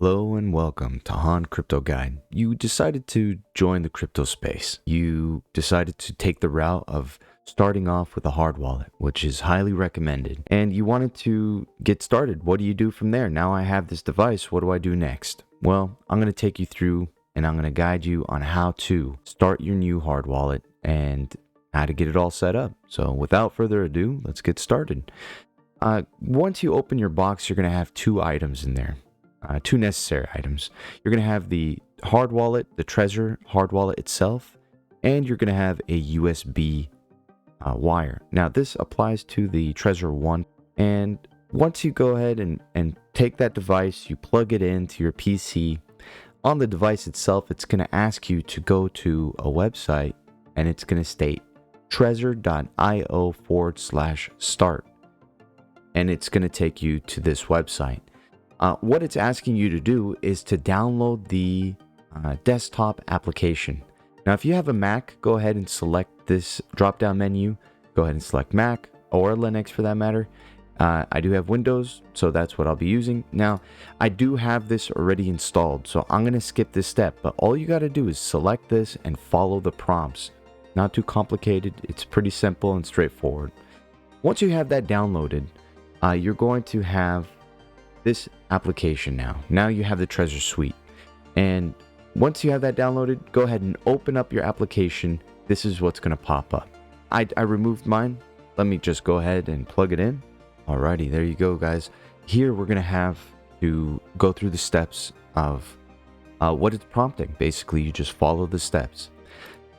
Hello and welcome to Han Crypto Guide. You decided to join the crypto space. You decided to take the route of starting off with a hard wallet, which is highly recommended. And you wanted to get started. What do you do from there? Now I have this device. What do I do next? Well, I'm going to take you through and I'm going to guide you on how to start your new hard wallet and how to get it all set up. So without further ado, let's get started. Once you open your box, you're going to have two items in there. Two necessary items. You're going to have the hard wallet, the Trezor hard wallet itself, and you're going to have a USB wire. Now, this applies to the Trezor 1. And once you go ahead and take that device, you plug it into your PC. On the device itself, it's going to ask you to go to a website, and it's going to state trezor.io/start. And it's going to take you to this website. What it's asking you to do is to download the desktop application. Now, if you have a Mac, go ahead and select this drop-down menu. Go ahead and select Mac or Linux for that matter. I do have Windows, so that's what I'll be using. Now, I do have this already installed, so I'm going to skip this step. But all you got to do is select this and follow the prompts. Not too complicated. It's pretty simple and straightforward. Once you have that downloaded, you're going to have this application now. Now you have the Trezor suite. And once you have that downloaded, go ahead and open up your application. This is what's going to pop up. I removed mine. Let me just go ahead and plug it in. Alrighty, there you go, guys. Here we're going to have to go through the steps of what it's prompting. Basically, you just follow the steps.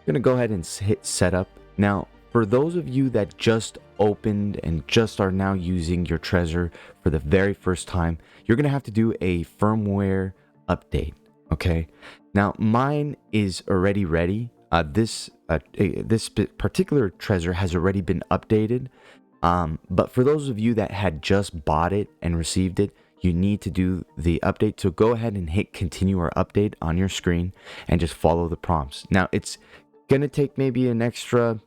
You're going to go ahead and hit setup. Now, for those of you that just opened and just are now using your Trezor for the very first time, you're going to have to do a firmware update, okay? Now, mine is already ready. This particular Trezor has already been updated, but for those of you that had just bought it and received it, you need to do the update. So go ahead and hit continue or update on your screen and just follow the prompts. Now, it's going to take maybe an extra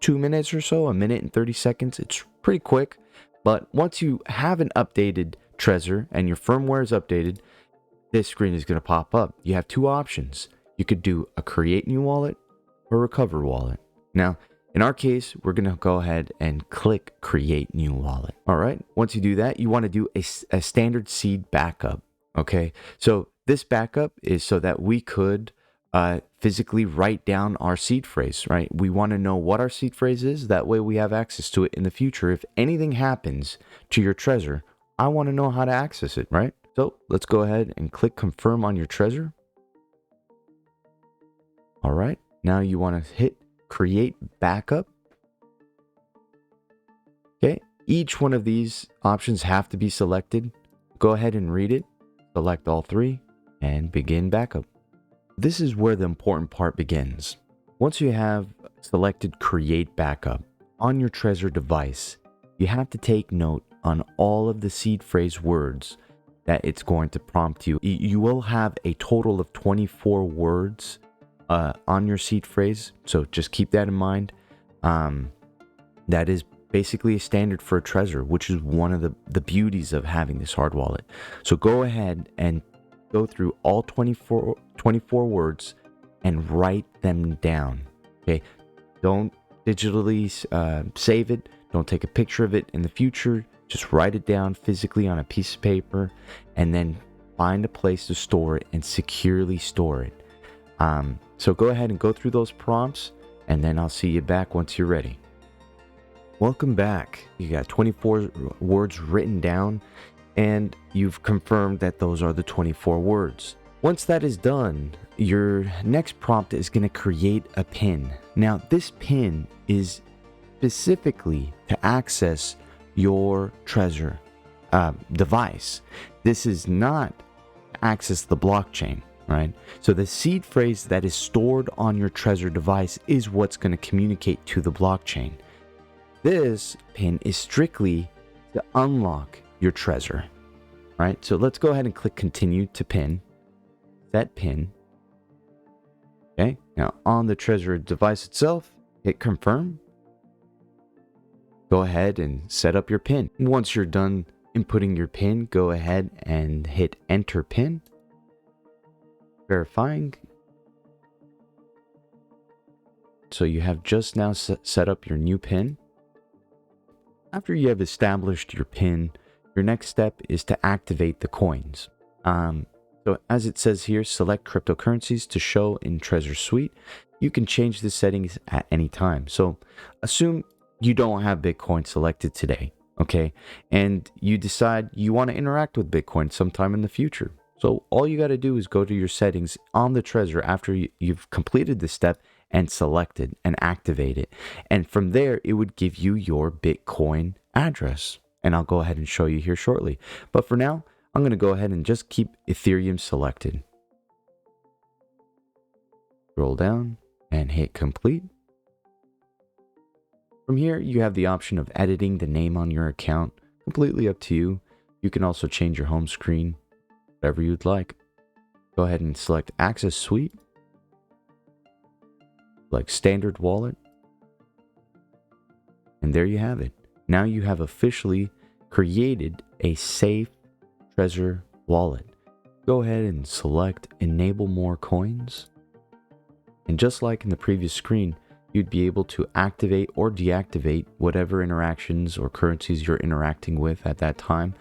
2 minutes or so, 1 minute and 30 seconds. It's pretty quick. But once you have an updated Trezor and your firmware is updated, this screen is going to pop up. You have two options. You could do a create new wallet or recover wallet. Now, in our case, we're going to go ahead and click create new wallet. All right. Once you do that, you want to do a standard seed backup. Okay. So this backup is so that we could physically write down our seed phrase, right? We want to know what our seed phrase is. That way we have access to it in the future. If anything happens to your Trezor, I want to know how to access it, right? So let's go ahead and click confirm on your Trezor. All right. Now you want to hit create backup. Okay. Each one of these options have to be selected. Go ahead and read it. Select all three and begin backup. This is where the important part begins. Once you have selected create backup on your Trezor device, you have to take note on all of the seed phrase words that it's going to prompt you. You will have a total of 24 words on your seed phrase, so just keep that in mind. That is basically a standard for a Trezor, which is one of the beauties of having this hard wallet. So go ahead and go through all 24 words and write them down. Okay, don't digitally save it. Don't take a picture of it in the future. Just write it down physically on a piece of paper and then find a place to store it and securely store it. So go ahead and go through those prompts and then I'll see you back once you're ready. Welcome back. You got 24 words written down and you've confirmed that those are the 24 words. Once that is done, your next prompt is going to create a PIN. Now, this PIN is specifically to access your Trezor device. This is not to access the blockchain, right? So the seed phrase that is stored on your Trezor device is what's going to communicate to the blockchain. This PIN is strictly to unlock your Trezor, right? So let's go ahead and click continue to PIN. Set PIN. Okay, now on the Trezor device itself, hit confirm. Go ahead and set up your PIN. Once you're done inputting your PIN, go ahead and hit enter PIN. Verifying. So you have just now set up your new PIN. After you have established your PIN, your next step is to activate the coins. So as it says here, select cryptocurrencies to show in Trezor Suite. You can change the settings at any time. So assume you don't have Bitcoin selected today, okay? And you decide you want to interact with Bitcoin sometime in the future. So all you got to do is go to your settings on the Trezor after you've completed this step and select it and activate it. And from there, it would give you your Bitcoin address. And I'll go ahead and show you here shortly. But for now, I'm going to go ahead and just keep Ethereum selected. Scroll down and hit complete. From here, you have the option of editing the name on your account. Completely up to you. You can also change your home screen, whatever you'd like. Go ahead and select Access Suite. Like standard wallet, and there you have it. Now you have officially created a safe Trezor wallet. Go ahead and select enable more coins, and just like in the previous screen, you'd be able to activate or deactivate whatever interactions or currencies you're interacting with at that time.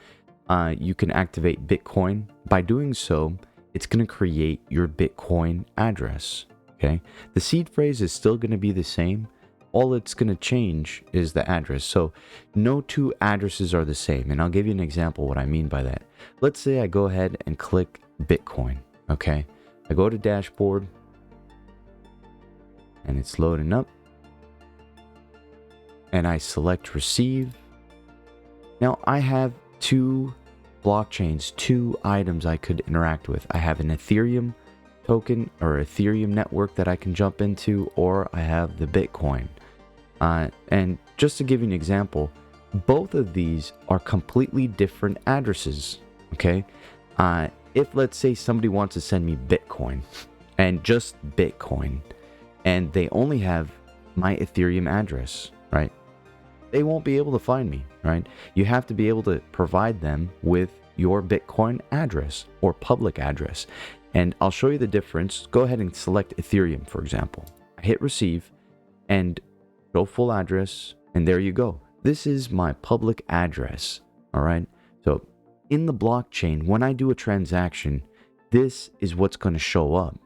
You can activate Bitcoin. By doing so, it's going to create your Bitcoin address. Okay, the seed phrase is still going to be the same. All it's going to change is the address. So no two addresses are the same. And I'll give you an example what I mean by that. Let's say I go ahead and click Bitcoin. Okay, I go to dashboard and it's loading up. And I select receive. Now I have two blockchains, two items I could interact with. I have an Ethereum token or Ethereum network that I can jump into, or I have the Bitcoin. And just to give you an example, both of these are completely different addresses. Okay, if let's say somebody wants to send me Bitcoin and just Bitcoin, and they only have my Ethereum address, right? They won't be able to find me, right? You have to be able to provide them with your Bitcoin address or public address. And I'll show you the difference. Go ahead and select Ethereum, for example. I hit receive and show full address, and there you go. This is my public address, all right? So in the blockchain, when I do a transaction, this is what's going to show up.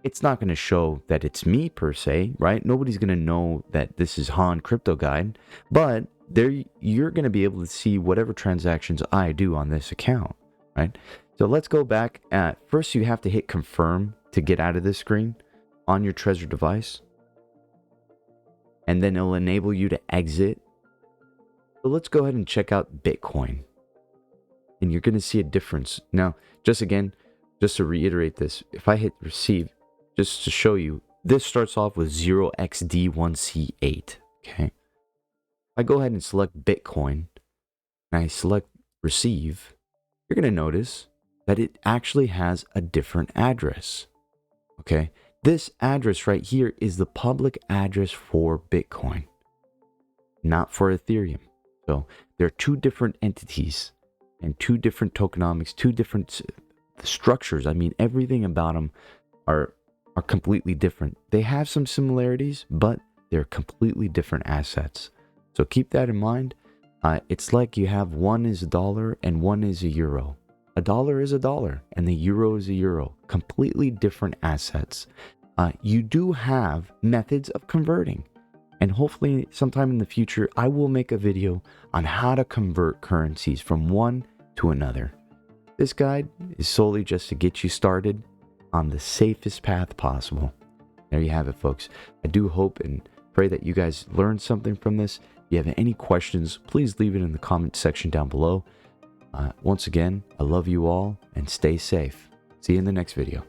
It's not going to show that it's me per se, right? Nobody's going to know that this is Han Crypto Guide, but there you're going to be able to see whatever transactions I do on this account, right? So let's go back. First, you have to hit confirm to get out of this screen on your Trezor device. And then it'll enable you to exit. So let's go ahead and check out Bitcoin. And you're going to see a difference. Now, just to reiterate this, if I hit receive, just to show you, this starts off with 0xD1C8. Okay. If I go ahead and select Bitcoin and I select receive, you're going to notice that it actually has a different address. Okay, this address right here is the public address for Bitcoin, not for Ethereum. So there are two different entities and two different tokenomics, two different structures. I mean, everything about them are completely different. They have some similarities, but they're completely different assets. So keep that in mind. It's like you have one is a dollar and one is a euro. A dollar is a dollar and the euro is a euro. Completely different assets. You do have methods of converting. And hopefully sometime in the future, I will make a video on how to convert currencies from one to another. This guide is solely just to get you started on the safest path possible. There you have it, folks. I do hope and pray that you guys learned something from this. If you have any questions, please leave it in the comment section down below. Once again, I love you all and stay safe. See you in the next video.